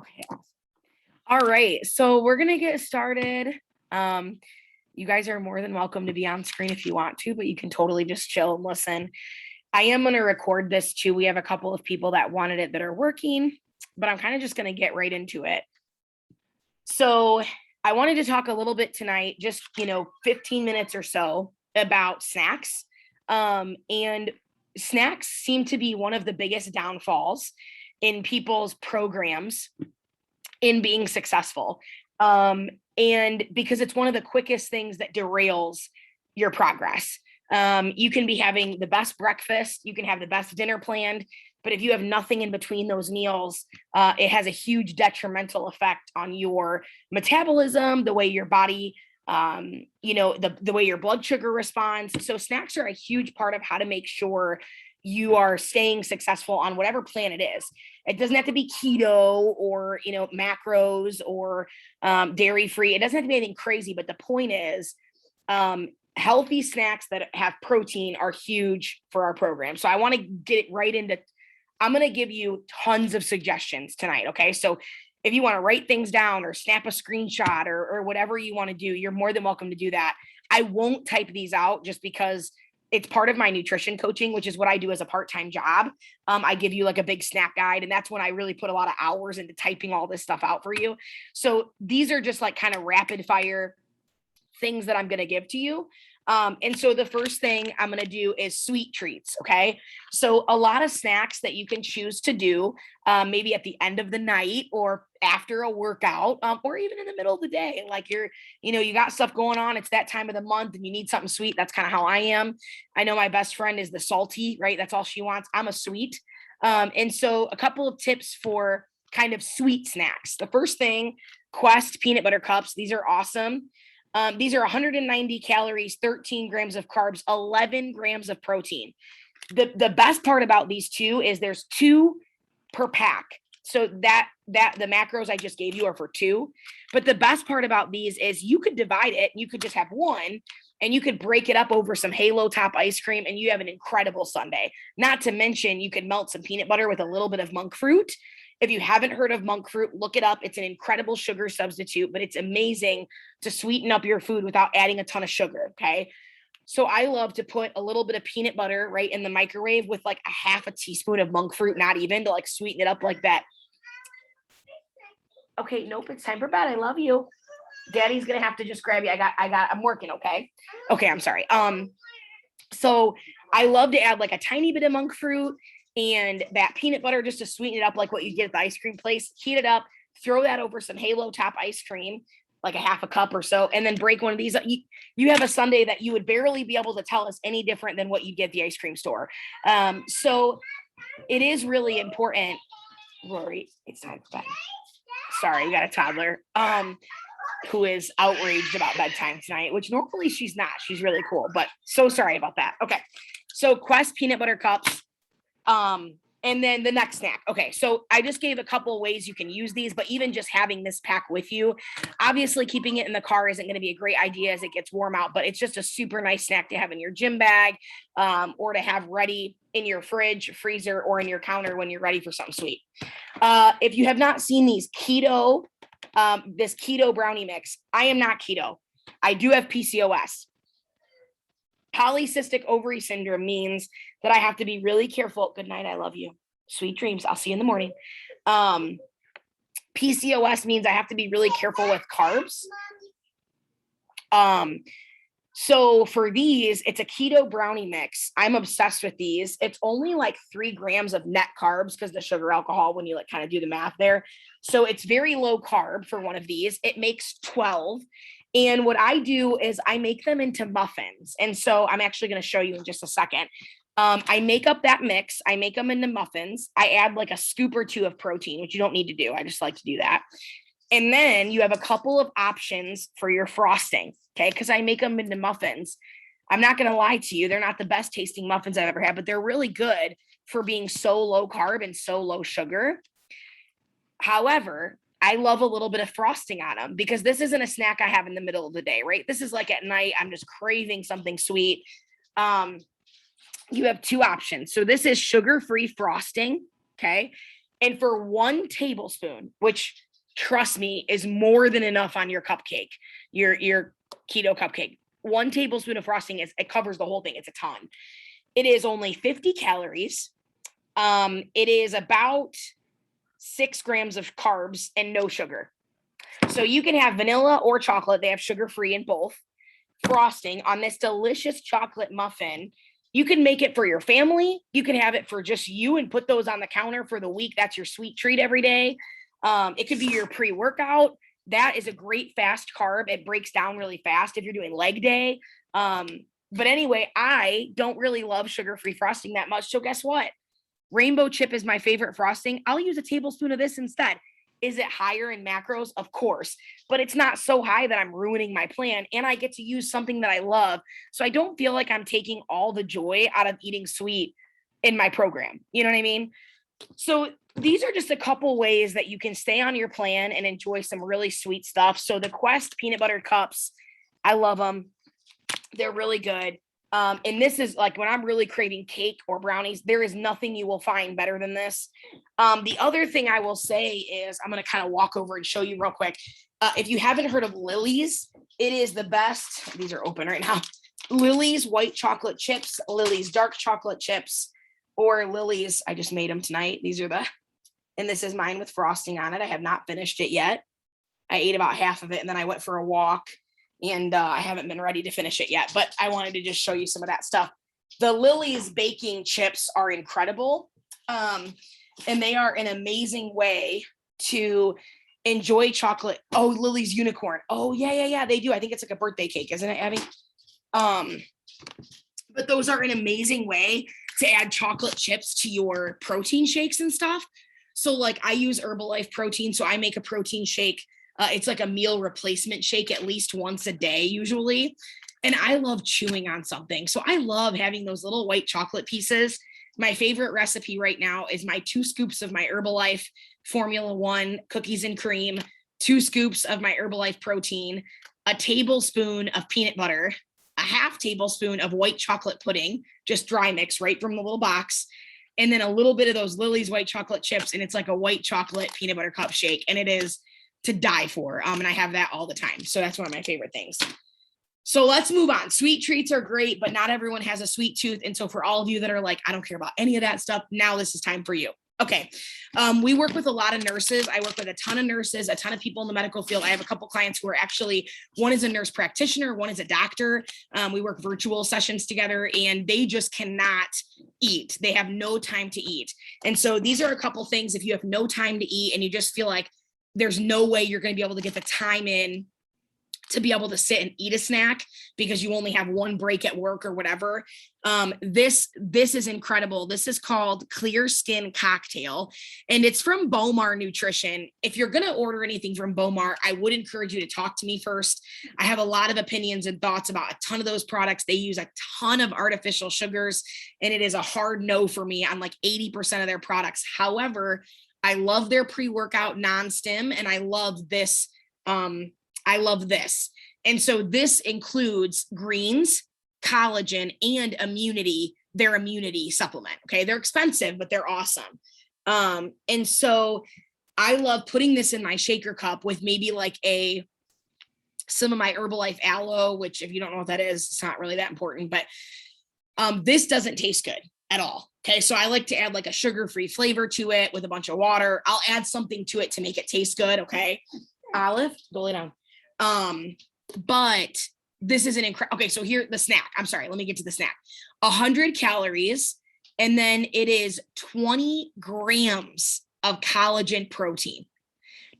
Okay. All right. So we're going to get started. You guys are more than welcome to be on screen if you want to, but you can totally just chill and listen. I am going to record this too. We have a couple of people that wanted it that are working, but I'm kind of just going to get right into it. So I wanted to talk a little bit tonight, just, 15 minutes or so about snacks. And snacks seem to be one of the biggest downfalls in people's programs in being successful. And because it's one of the quickest things that derails your progress. You can be having the best breakfast, you can have the best dinner planned, but if you have nothing in between those meals, it has a huge detrimental effect on your metabolism, the way your body, the way your blood sugar responds. So snacks are a huge part of how to make sure you are staying successful on whatever plan it is. It doesn't have to be keto or, macros or dairy free. It doesn't have to be anything crazy, but the point is, healthy snacks that have protein are huge for our program. So I want to get right into, I'm going to give you tons of suggestions tonight. Okay. So if you want to write things down or snap a screenshot or whatever you want to do, you're more than welcome to do that. I won't type these out just because it's part of my nutrition coaching, which is what I do as a part-time job. I give you like a big snack guide, and that's when I really put a lot of hours into typing all this stuff out for you. So these are just like kind of rapid fire things that I'm going to give to you. And so the first thing I'm going to do is sweet treats. Okay. So a lot of snacks that you can choose to do, maybe at the end of the night or after a workout, or even in the middle of the day, like you got stuff going on. It's that time of the month and you need something sweet. That's kind of how I am. I know my best friend is the salty, right? That's all she wants. I'm a sweet. And so a couple of tips for kind of sweet snacks. The first thing, Quest peanut butter cups. These are awesome. These are 190 calories, 13 grams of carbs, 11 grams of protein. The best part about these two is there's 2 per pack. So that the macros I just gave you are for 2. But the best part about these is you could divide it. You could just have one and you could break it up over some Halo Top ice cream and you have an incredible sundae. Not to mention you could melt some peanut butter with a little bit of monk fruit. If you haven't heard of monk fruit, look it up. It's an incredible sugar substitute, but it's amazing to sweeten up your food without adding a ton of sugar. Okay. So I love to put a little bit of peanut butter right in the microwave with like a half a teaspoon of monk fruit, not even, to like sweeten it up like that. Okay. Nope. It's time for bed. I love you. Daddy's going to have to just grab you. I'm working. Okay. Okay. I'm sorry. So I love to add like a tiny bit of monk fruit and that peanut butter just to sweeten it up like what you get at the ice cream place. Heat it up, throw that over some Halo Top ice cream, like a half a cup or so, and then break one of these. You have a sundae that you would barely be able to tell us any different than what you get at the ice cream store. So it is really important. Rory, it's time for bed. Sorry, we got a toddler who is outraged about bedtime tonight, which normally she's not. She's really cool, but so sorry about that. Okay, so Quest peanut butter cups. And then the next snack. Okay. So I just gave a couple of ways you can use these, but even just having this pack with you, obviously keeping it in the car isn't going to be a great idea as it gets warm out, but it's just a super nice snack to have in your gym bag, or to have ready in your fridge, freezer, or in your counter when you're ready for something sweet. If you have not seen these keto, this keto brownie mix, I am not keto. I do have PCOS. Polycystic ovary syndrome means that I have to be really careful. Good night. I love you. Sweet dreams. I'll see you in the morning. PCOS means I have to be really careful with carbs. So for these, it's a keto brownie mix. I'm obsessed with these. It's only like 3 grams of net carbs because the sugar alcohol, when you like kind of do the math there. So it's very low carb for one of these. It makes 12. And what I do is I make them into muffins. And so I'm actually going to show you in just a second. I make up that mix. I make them into muffins. I add like a scoop or 2 of protein, which you don't need to do. I just like to do that. And then you have a couple of options for your frosting. Okay. Because I make them into muffins. I'm not going to lie to you. They're not the best tasting muffins I've ever had, but they're really good for being so low carb and so low sugar. However, I love a little bit of frosting on them because this isn't a snack I have in the middle of the day, right? This is like at night, I'm just craving something sweet. You have 2 options. So this is sugar-free frosting. Okay. And for 1 tablespoon, which trust me is more than enough on your cupcake, your keto cupcake, 1 tablespoon of frosting it covers the whole thing. It's a ton. It is only 50 calories. It is about 6 grams of carbs and no sugar. So you can have vanilla or chocolate. They have sugar-free in both. Frosting on this delicious chocolate muffin. You can make it for your family. You can have it for just you and put those on the counter for the week. That's your sweet treat every day. It could be your pre-workout. That is a great fast carb. It breaks down really fast if you're doing leg day. But anyway, I don't really love sugar-free frosting that much. So guess what? Rainbow Chip is my favorite frosting. I'll use a tablespoon of this instead. Is it higher in macros? Of course, but it's not so high that I'm ruining my plan, and I get to use something that I love. So I don't feel like I'm taking all the joy out of eating sweet in my program. You know what I mean? So these are just a couple ways that you can stay on your plan and enjoy some really sweet stuff. So the Quest peanut butter cups, I love them. They're really good. And this is like when I'm really craving cake or brownies, there is nothing you will find better than this. The other thing I will say is I'm going to kind of walk over and show you real quick. If you haven't heard of Lily's, it is the best. These are open right now. Lily's white chocolate chips, Lily's dark chocolate chips, or Lily's. I just made them tonight. These are and this is mine with frosting on it. I have not finished it yet. I ate about half of it and then I went for a walk. And I haven't been ready to finish it yet, but I wanted to just show you some of that stuff. The Lily's baking chips are incredible. And they are an amazing way to enjoy chocolate. Oh, Lily's unicorn. Oh, yeah. They do. I think it's like a birthday cake, isn't it, Abby? But those are an amazing way to add chocolate chips to your protein shakes and stuff. So like I use Herbalife protein. So I make a protein shake. It's like a meal replacement shake at least once a day, usually. And I love chewing on something. So I love having those little white chocolate pieces. My favorite recipe right now is my 2 scoops of my Herbalife Formula One cookies and cream, 2 scoops of my Herbalife protein, a tablespoon of peanut butter, a half tablespoon of white chocolate pudding, just dry mix right from the little box, and then a little bit of those Lily's white chocolate chips. And it's like a white chocolate peanut butter cup shake. And it is to die for. And I have that all the time. So that's one of my favorite things. So let's move on. Sweet treats are great, but not everyone has a sweet tooth. And so for all of you that are like, I don't care about any of that stuff, now this is time for you. Okay. We work with a lot of nurses. I work with a ton of nurses, a ton of people in the medical field. I have a couple clients who are actually, one is a nurse practitioner, one is a doctor. We work virtual sessions together and they just cannot eat. They have no time to eat. And so these are a couple things. If you have no time to eat and you just feel like there's no way you're going to be able to get the time in to be able to sit and eat a snack because you only have one break at work or whatever. This is incredible. This is called Clear Skin Cocktail, and it's from Bomar Nutrition. If you're going to order anything from Bomar, I would encourage you to talk to me first. I have a lot of opinions and thoughts about a ton of those products. They use a ton of artificial sugars, and it is a hard no for me on like 80% of their products. However, I love their pre-workout non-stim, and I love this. And so this includes greens, collagen, and immunity, their immunity supplement. Okay. They're expensive, but they're awesome. And so I love putting this in my shaker cup with maybe like some of my Herbalife aloe, which if you don't know what that is, it's not really that important, but this doesn't taste good at all. Okay. So I like to add like a sugar-free flavor to it with a bunch of water. I'll add something to it to make it taste good. Okay. Olive, go lay down. But this is an incredible, okay. So here, the snack, I'm sorry, let me get to the snack. 100 calories. And then it is 20 grams of collagen protein,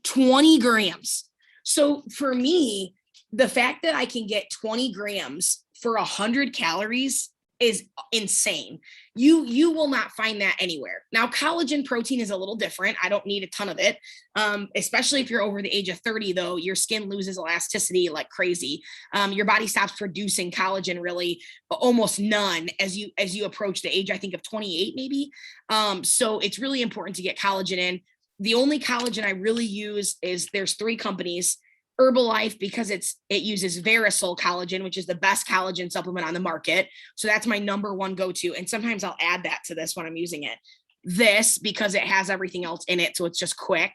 20 grams. So for me, the fact that I can get 20 grams for 100 calories is insane. You will not find that anywhere. Now, collagen protein is a little different. I don't need a ton of it. Especially if you're over the age of 30, though, your skin loses elasticity like crazy. Your body stops producing collagen really, almost none as you approach the age, I think, of 28, maybe. So it's really important to get collagen in. The only collagen I really use is there's 3 companies. Herbalife, because it uses Verisol collagen, which is the best collagen supplement on the market. So that's my number one go-to. And sometimes I'll add that to this when I'm using it. this because it has everything else in it. So it's just quick.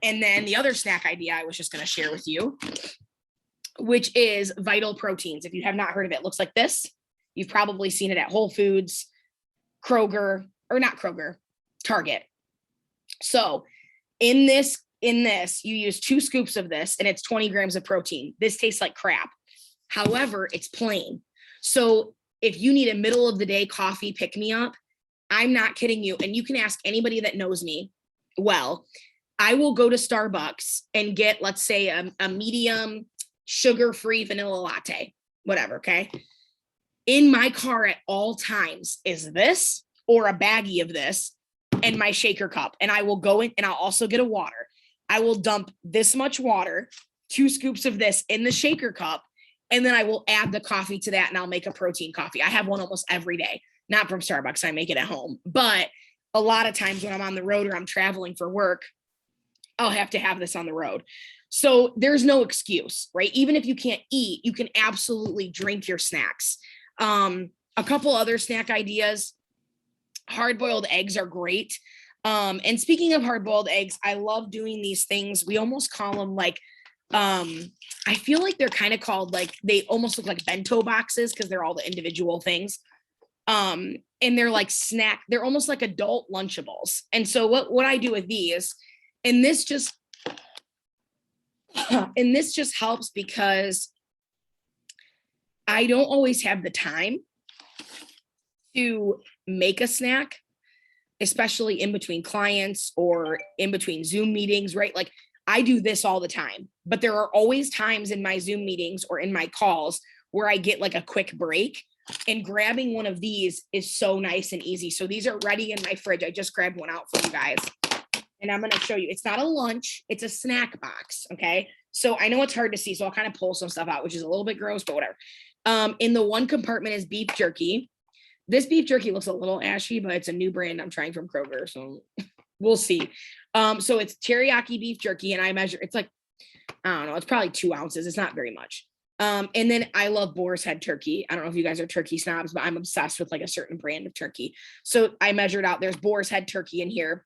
And then the other snack idea I was just going to share with you, which is Vital Proteins. If you have not heard of it, it looks like this. You've probably seen it at Whole Foods, Kroger, or not Kroger, Target. So in this, you use 2 scoops of this and it's 20 grams of protein. This tastes like crap. However, it's plain. So if you need a middle of the day coffee pick me up, I'm not kidding you. And you can ask anybody that knows me well. I will go to Starbucks and get, let's say, a medium sugar-free vanilla latte, whatever. Okay. In my car at all times is this or a baggie of this and my shaker cup. And I will go in and I'll also get a water. I will dump this much water, 2 scoops of this in the shaker cup, and then I will add the coffee to that and I'll make a protein coffee. I have one almost every day, not from Starbucks. I make it at home, but a lot of times when I'm on the road or I'm traveling for work, I'll have to have this on the road. So there's no excuse, right? Even if you can't eat, you can absolutely drink your snacks. A couple other snack ideas, hard-boiled eggs are great. And speaking of hard-boiled eggs, I love doing these things. We almost call them like, I feel like they're kind of called like, they almost look like bento boxes because they're all the individual things. And they're like they're almost like adult Lunchables. And so what I do with these, and this just helps because I don't always have the time to make a snack, especially in between clients or in between Zoom meetings, right? Like I do this all the time, but there are always times in my Zoom meetings or in my calls where I get like a quick break, and grabbing one of these is so nice and easy. So these are ready in my fridge. I just grabbed one out for you guys and I'm going to show you. It's not a lunch, it's a snack box. Okay. So I know it's hard to see, so I'll kind of pull some stuff out, which is a little bit gross, but whatever. In the one compartment is beef jerky. This beef jerky looks a little ashy, but it's a new brand I'm trying from Kroger. So we'll see. So it's teriyaki beef jerky, and I measure, it's like, I don't know, it's probably 2 ounces. It's not very much. And then I love Boar's Head turkey. I don't know if you guys are turkey snobs, but I'm obsessed with like a certain brand of turkey. So I measured out, there's Boar's Head turkey in here,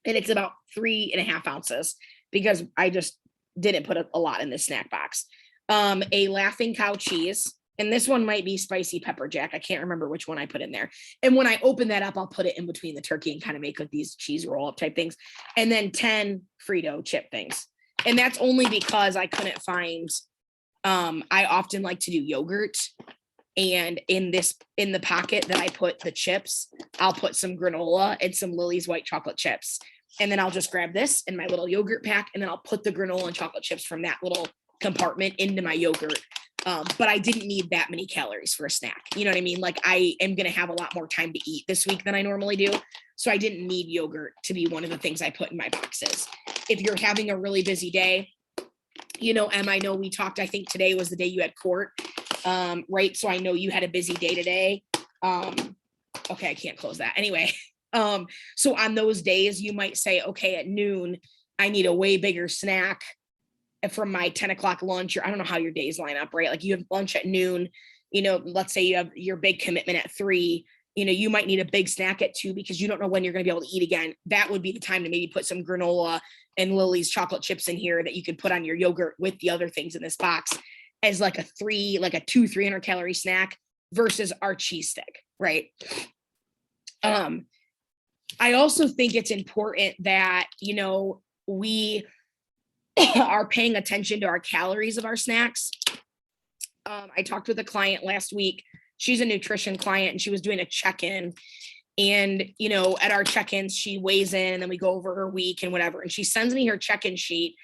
and it's about 3.5 ounces because I just didn't put a lot in this snack box. A Laughing Cow cheese. And this one might be spicy pepper jack. I can't remember which one I put in there. And when I open that up, I'll put it in between the turkey and kind of make like these cheese roll up type things. And then 10 Frito chip things. And that's only because I couldn't find, I often like to do yogurt. And in the pocket that I put the chips, I'll put some granola and some Lily's white chocolate chips. And then I'll just grab this in my little yogurt pack. And then I'll put the granola and chocolate chips from that little compartment into my yogurt. But I didn't need that many calories for a snack. You know what I mean? Like I am going to have a lot more time to eat this week than I normally do. So I didn't need yogurt to be one of the things I put in my boxes. If you're having a really busy day, you know, Em, I know we talked, I think today was the day you had court, right? So I know you had a busy day today. Okay, I can't close that. Anyway, so on those days you might say, okay, at noon, I need a way bigger snack from my 10 o'clock lunch, or I don't know how your days line up, right? Like you have lunch at noon, you know, let's say you have your big commitment at 3, you know, you might need a big snack at 2 because you don't know when you're going to be able to eat again. That would be the time to maybe put some granola and Lily's chocolate chips in here that you could put on your yogurt with the other things in this box as like a 300 calorie snack versus our cheese stick, right? I also think it's important that, you know, we are paying attention to our calories of our snacks. I talked with a client last week. She's a nutrition client and she was doing a check-in, and, you know, at our check-ins, she weighs in and then we go over her week and whatever. And she sends me her check-in sheet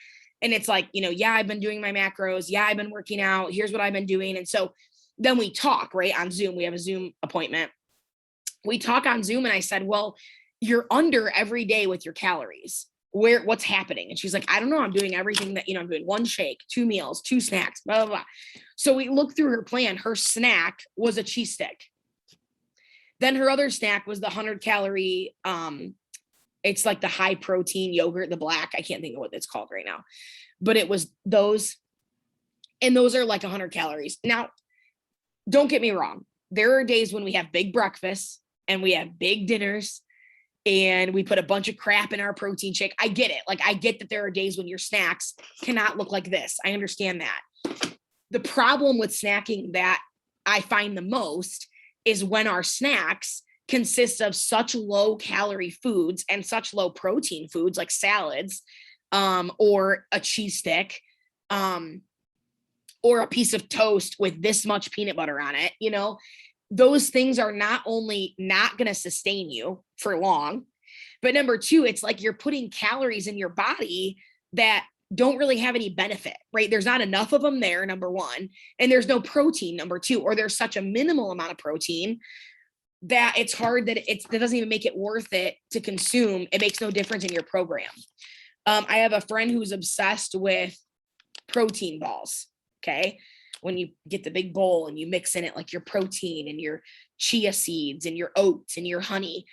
and it's like, you know, yeah, I've been doing my macros. Yeah, I've been working out. Here's what I've been doing. And so then we talk, right, on Zoom. We have a Zoom appointment. We talk on Zoom and I said, well, you're under every day with your calories. What's happening? And she's like, I don't know. I'm doing everything that, you know, I'm doing 1 shake, 2 meals, 2 snacks, blah, blah, blah. So we looked through her plan. Her snack was a cheese stick. Then her other snack was the 100 calorie, it's like the high protein yogurt, the black, I can't think of what it's called right now, but it was those, and those are like 100 calories. Now, don't get me wrong. There are days when we have big breakfasts and we have big dinners and we put a bunch of crap in our protein shake. I get it. Like, I get that there are days when your snacks cannot look like this. I understand that. The problem with snacking that I find the most is when our snacks consist of such low calorie foods and such low protein foods like salads, or a cheese stick, or a piece of toast with this much peanut butter on it. You know, those things are not only not going to sustain you for long, but number two, it's like you're putting calories in your body that don't really have any benefit, right? There's not enough of them there, number one, and there's no protein, number two, or there's such a minimal amount of protein that it's hard that that doesn't even make it worth it to consume. It makes no difference in your program. I have a friend who's obsessed with protein balls. Okay. When you get the big bowl and you mix in it like your protein and your chia seeds and your oats and your honey.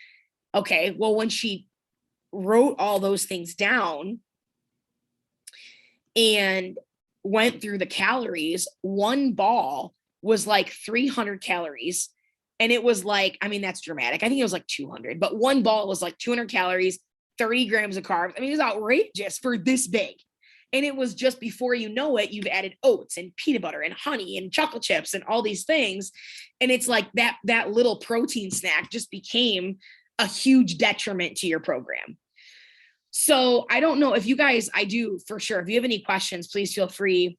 Okay. Well, when she wrote all those things down and went through the calories, one ball was like 300 calories. And it was like, I mean, that's dramatic. I think it was like 200, but one ball was like 200 calories, 30 grams of carbs. I mean, it was outrageous for this big. And it was just before you know it, you've added oats and peanut butter and honey and chocolate chips and all these things. And it's like that little protein snack just became a huge detriment to your program. So I don't know if you guys, I do for sure. If you have any questions, please feel free.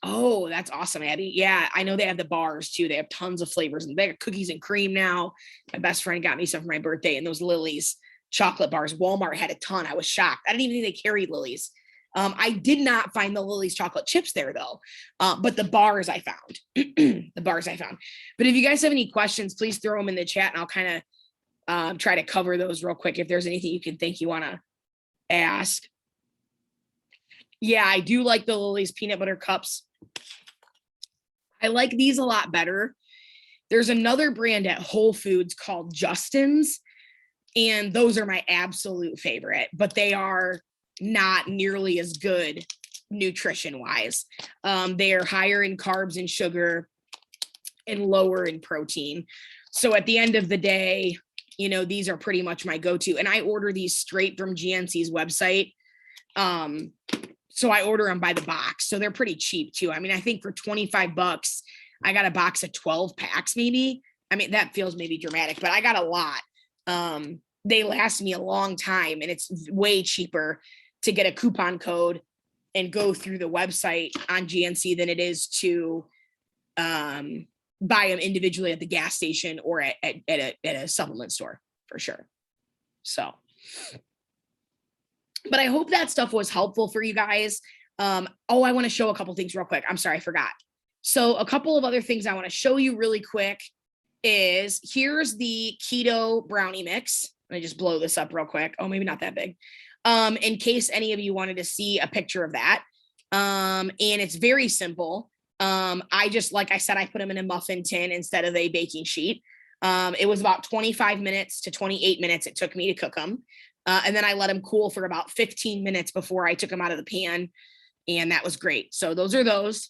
Oh, that's awesome, Abby. Yeah, I know they have the bars too. They have tons of flavors and they have cookies and cream now. My best friend got me some for my birthday, and those Lily's chocolate bars. Walmart had a ton. I was shocked. I didn't even think they carried Lily's. I did not find the Lily's chocolate chips there though. But the bars I found, the bars I found. But if you guys have any questions, please throw them in the chat and I'll kind of try to cover those real quick. If there's anything you can think you want to ask. Yeah, I do like the Lily's peanut butter cups. I like these a lot better. There's another brand at Whole Foods called Justin's, and those are my absolute favorite, but they are not nearly as good nutrition wise. They are higher in carbs and sugar and lower in protein. So at the end of the day, you know, these are pretty much my go-to, and I order these straight from GNC's website. So I order them by the box. So they're pretty cheap too. I mean, I think for 25 bucks, I got a box of 12 packs maybe. I mean, that feels maybe dramatic, but I got a lot. They last me a long time, and it's way cheaper to get a coupon code and go through the website on GNC than it is to buy them individually at the gas station or at a supplement store for sure. So, but I hope that stuff was helpful for you guys. I want to show a couple things real quick. I'm sorry, I forgot. So a couple of other things I want to show you really quick is here's the keto brownie mix. Let me just blow this up real quick. Oh, maybe not that big. In case any of you wanted to see a picture of that. And it's very simple. I just, like I said, I put them in a muffin tin instead of a baking sheet. It was about 25 minutes to 28 minutes it took me to cook them. And then I let them cool for about 15 minutes before I took them out of the pan. And that was great. So those are those.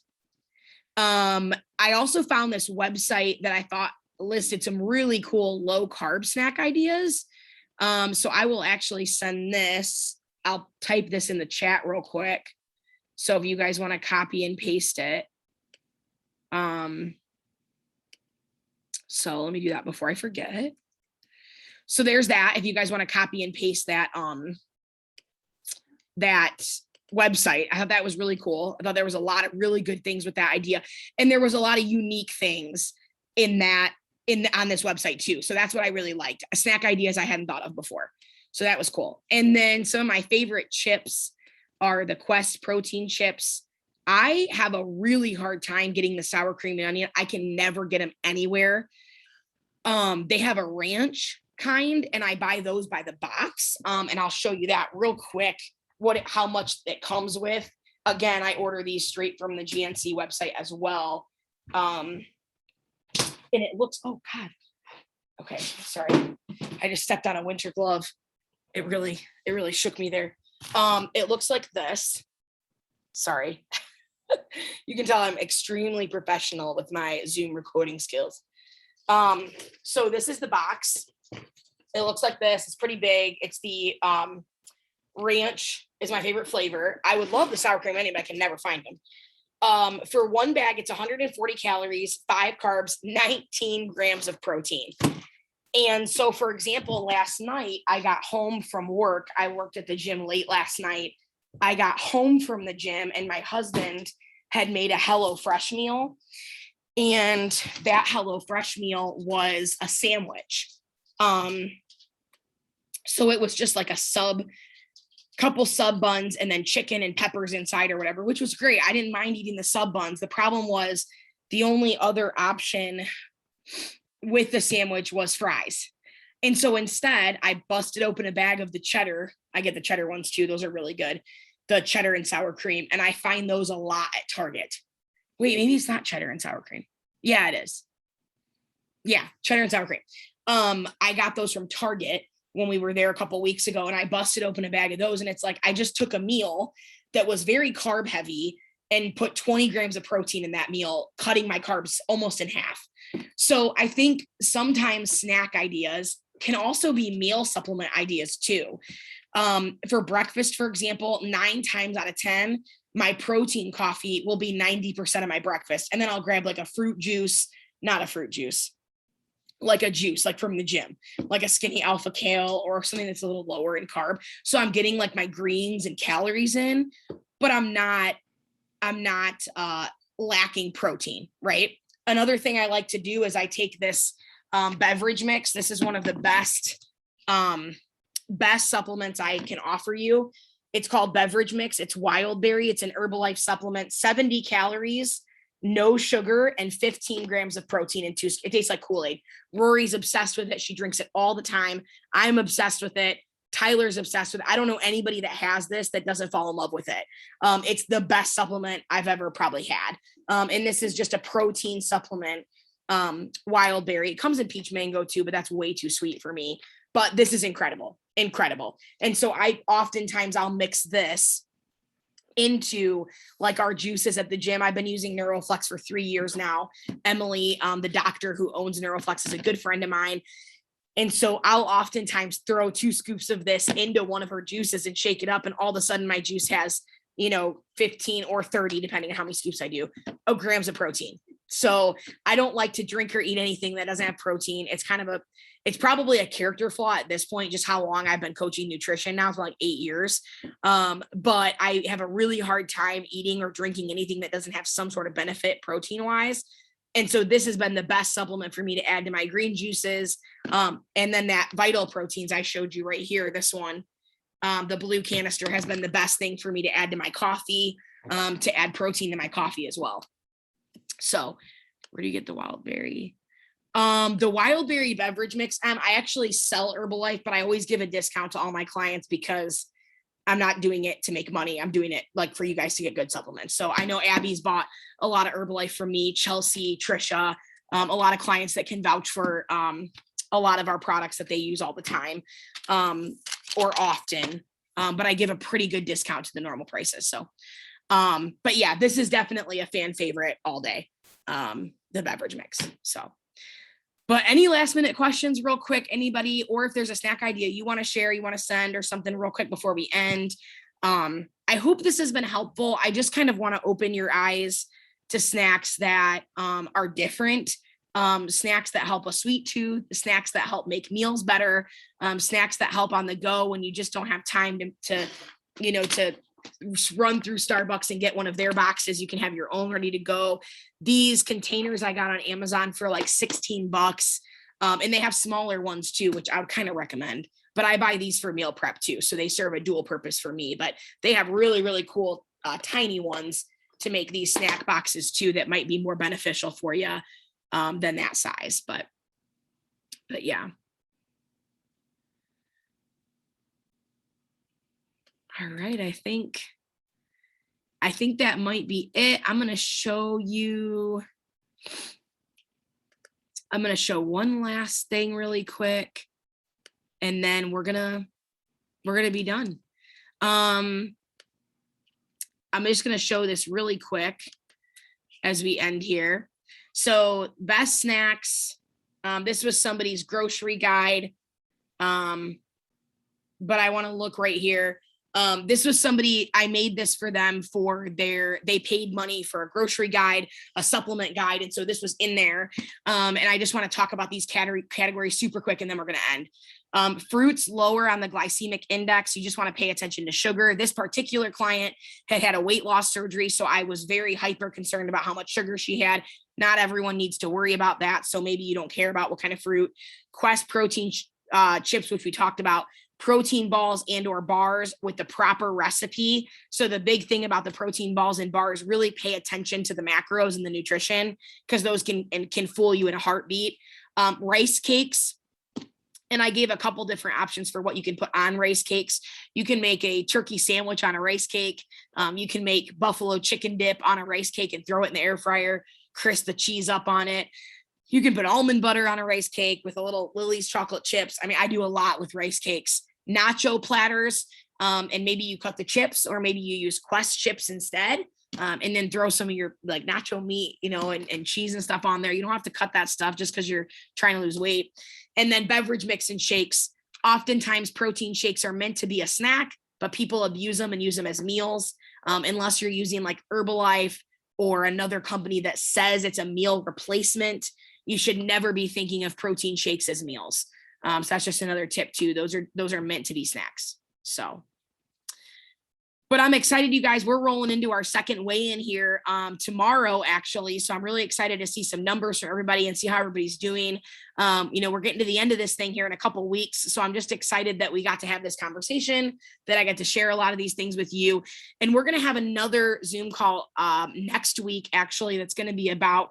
I also found this website that I thought listed some really cool low carb snack ideas. So I will actually send this. I'll type this in the chat real quick. So if you guys want to copy and paste it. So let me do that before I forget. So there's that. If you guys want to copy and paste that, that website, I thought that was really cool. I thought there was a lot of really good things with that idea. And there was a lot of unique things in that, on this website too. So that's what I really liked. Snack ideas I hadn't thought of before. So that was cool. And then some of my favorite chips are the Quest protein chips. I have a really hard time getting the sour cream and onion. I can never get them anywhere. They have a ranch kind, and I buy those by the box. And I'll show you that real quick, how much it comes with. Again, I order these straight from the GNC website as well. And it looks, oh God. Okay, sorry. I just stepped on a winter glove. It really shook me there. It looks like this. Sorry. You can tell I'm extremely professional with my Zoom recording skills. So this is the box. It looks like this. It's pretty big. It's the ranch is my favorite flavor. I would love the sour cream onion, but I can never find them. For one bag, it's 140 calories, 5 carbs, 19 grams of protein. And so, for example, last night I got home from work. I worked at the gym late last night. I got home from the gym and my husband had made a HelloFresh meal. And that HelloFresh meal was a sandwich. So it was just like a couple sub buns and then chicken and peppers inside or whatever, which was great. I didn't mind eating the sub buns. The problem was the only other option with the sandwich was fries. And so instead I busted open a bag of the cheddar. I get the cheddar ones too. Those are really good. The cheddar and sour cream. And I find those a lot at Target. Wait, maybe it's not cheddar and sour cream. Yeah, it is. Yeah, cheddar and sour cream. I got those from Target when we were there a couple weeks ago, and I busted open a bag of those. And it's like, I just took a meal that was very carb heavy and put 20 grams of protein in that meal, cutting my carbs almost in half. So I think sometimes snack ideas can also be meal supplement ideas too. For breakfast, for example, 9 times out of 10, my protein coffee will be 90% of my breakfast. And then I'll grab like a fruit juice, not a fruit juice, like a juice, like from the gym, like a Skinny Alpha Kale or something that's a little lower in carb. So I'm getting like my greens and calories in, but I'm not lacking protein, right? Another thing I like to do is I take this beverage mix. This is one of the best supplements I can offer you. It's called Beverage Mix. It's Wild Berry. It's an Herbalife supplement, 70 calories, no sugar, and 15 grams of protein. And it tastes like Kool-Aid. Rory's obsessed with it. She drinks it all the time. I'm obsessed with it. Tyler's obsessed with it. I don't know anybody that has this that doesn't fall in love with it. It's the best supplement I've ever probably had. And this is just a protein supplement, Wild Berry. It comes in peach mango too, but that's way too sweet for me. But this is incredible. And so I'll mix this into like our juices at the gym. I've been using NeuroFlex for 3 years now. Emily, the doctor who owns NeuroFlex, is a good friend of mine. And so I'll oftentimes throw 2 scoops of this into one of her juices and shake it up. And all of a sudden my juice has, 15 or 30, depending on how many scoops I do, grams of protein. So I don't like to drink or eat anything that doesn't have protein. It's probably a character flaw at this point, just how long I've been coaching nutrition now for like 8 years. But I have a really hard time eating or drinking anything that doesn't have some sort of benefit protein wise. And so this has been the best supplement for me to add to my green juices. And then that Vital Proteins I showed you right here, this one, the blue canister, has been the best thing for me to add to my coffee, to add protein to my coffee as well. So where do you get the Wild Berry? The Wild Berry beverage mix, I actually sell Herbalife, but I always give a discount to all my clients because I'm not doing it to make money. I'm doing it like for you guys to get good supplements. So I know Abby's bought a lot of Herbalife from me, Chelsea, Trisha, a lot of clients that can vouch for a lot of our products that they use all the time, or often, but I give a pretty good discount to the normal prices. So, but yeah, this is definitely a fan favorite all day, the beverage mix. So, but any last minute questions real quick, anybody, or if there's a snack idea you want to share, you want to send or something real quick before we end. I hope this has been helpful. I just kind of want to open your eyes to snacks that are different, snacks that help a sweet tooth, snacks that help make meals better, snacks that help on the go when you just don't have time to run through Starbucks and get one of their boxes. You can have your own ready to go. These containers I got on Amazon for like $16. And they have smaller ones too, which I would kind of recommend, but I buy these for meal prep too. So they serve a dual purpose for me, but they have really, really cool, tiny ones to make these snack boxes too, that might be more beneficial for you, than that size, but yeah. All right, I think that might be it. I'm going to show one last thing really quick, and then we're going to be done. I'm just going to show this really quick as we end here. So best snacks. This was somebody's grocery guide. But I want to look right here. This was somebody, I made this for them for they paid money for a grocery guide, a supplement guide. And so this was in there. And I just want to talk about these categories super quick, and then we're going to end. Fruits lower on the glycemic index. You just want to pay attention to sugar. This particular client had a weight loss surgery, so I was very hyper concerned about how much sugar she had. Not everyone needs to worry about that. So maybe you don't care about what kind of fruit. Quest protein chips, which we talked about, protein balls and or bars with the proper recipe. So the big thing about the protein balls and bars, really pay attention to the macros and the nutrition, because those can fool you in a heartbeat. Rice cakes. And I gave a couple different options for what you can put on rice cakes. You can make a turkey sandwich on a rice cake. You can make buffalo chicken dip on a rice cake and throw it in the air fryer, crisp the cheese up on it. You can put almond butter on a rice cake with a little Lily's chocolate chips. I mean, I do a lot with rice cakes. Nacho platters, and maybe you cut the chips, or maybe you use Quest chips instead, and then throw some of your like nacho meat, and cheese and stuff on there. You don't have to cut that stuff just because you're trying to lose weight. And then beverage mix and shakes. Oftentimes protein shakes are meant to be a snack, but people abuse them and use them as meals, unless you're using like Herbalife or another company that says it's a meal replacement. You should never be thinking of protein shakes as meals. So that's just another tip too. Those are meant to be snacks. So, but I'm excited, you guys. We're rolling into our second weigh-in here tomorrow, actually. So I'm really excited to see some numbers for everybody and see how everybody's doing. We're getting to the end of this thing here in a couple of weeks. So I'm just excited that we got to have this conversation, that I get to share a lot of these things with you. And we're going to have another Zoom call next week, actually, that's going to be about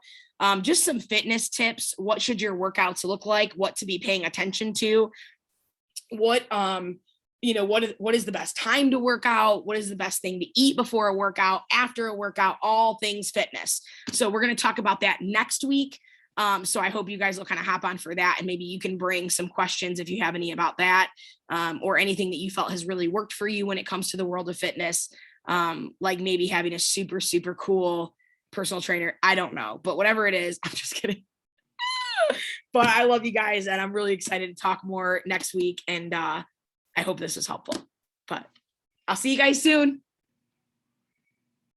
just some fitness tips. What should your workouts look like? What to be paying attention to? What is the best time to work out? What is the best thing to eat before a workout, after a workout, all things fitness. So we're going to talk about that next week. So I hope you guys will kind of hop on for that, and maybe you can bring some questions if you have any about that, or anything that you felt has really worked for you when it comes to the world of fitness. Like maybe having a super, super cool personal trainer. I don't know, but whatever it is, I'm just kidding. But I love you guys, and I'm really excited to talk more next week. And I hope this was helpful, but I'll see you guys soon.